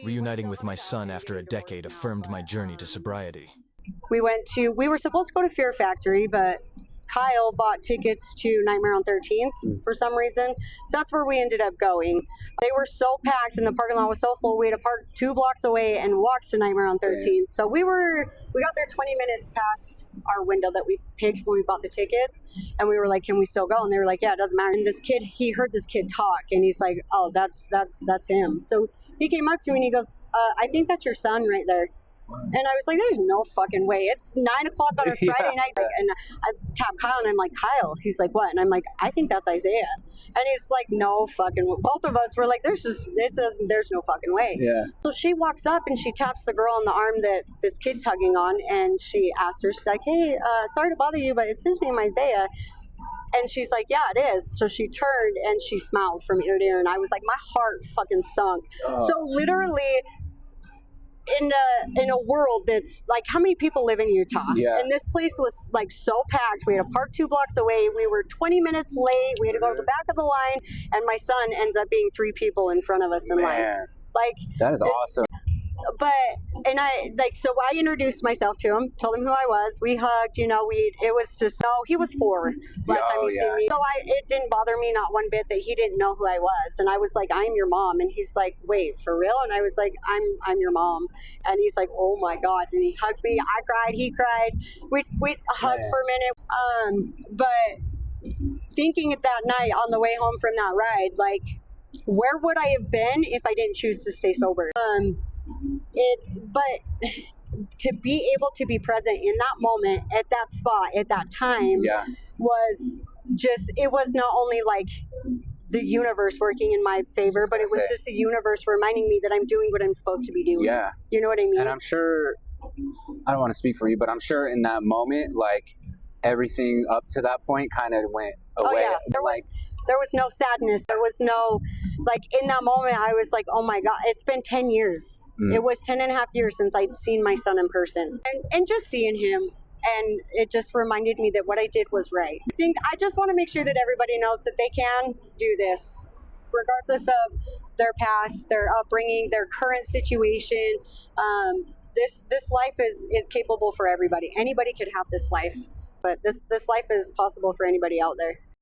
Reuniting with my son after a decade affirmed my journey to sobriety. We were supposed to go to Fear Factory, but Kyle bought tickets to Nightmare on 13th for some reason. So that's where we ended up going. They were so packed and the parking lot was so full, we had to park 2 blocks away and walk to Nightmare on 13th. So we got there 20 minutes past our window that we picked when we bought the tickets. And we were like, can we still go? And they were like, yeah, it doesn't matter. And he heard this kid talk and he's like, oh, that's him. So he came up to me and he goes, I think that's your son right there. And I was like, there's no fucking way. It's 9 o'clock on a Friday night. And I tapped Kyle and I'm like, Kyle. He's like, what? And I'm like, I think that's Isaiah. And he's like, no fucking way. Both of us were like, there's no fucking way. Yeah. So she walks up and she taps the girl on the arm that this kid's hugging on. And she asked her, she's like, hey, sorry to bother you, but is his name Isaiah? And she's like, yeah, it is. So she turned and she smiled from ear to ear. And I was like, my heart fucking sunk. So literally, in a world that's like, how many people live in Utah? Yeah. And this place was like so packed. We had to park 2 blocks away. We were 20 minutes late. We had to go to the back of the line, and my son ends up being 3 people in front of us in line. Like, that is awesome. But so I introduced myself to him, told him who I was. We hugged, it was just, he was 4 last time he seen me. So it didn't bother me not one bit that he didn't know who I was. And I was like, I'm your mom. And he's like, wait, for real? And I was like, I'm your mom. And he's like, oh my God. And he hugged me. I cried. He cried. We hugged for a minute. But thinking that night on the way home from that ride, like, where would I have been if I didn't choose to stay sober? But to be able to be present in that moment, at that spot, at that time, was just, it was not only like the universe working in my favor, but it was just the universe reminding me that I'm doing what I'm supposed to be doing. Yeah. You know what I mean? And I'm sure, I don't want to speak for you, but I'm sure in that moment, like, everything up to that point kind of went away. Oh, yeah. There was no sadness. There was no, like, in that moment, I was like, oh my God, it's been 10 years. It was 10 and a half years since I'd seen my son in person. And just seeing him, and it just reminded me that what I did was right. I just want to make sure that everybody knows that they can do this, regardless of their past, their upbringing, their current situation. This life is capable for everybody. Anybody could have this life, but this life is possible for anybody out there.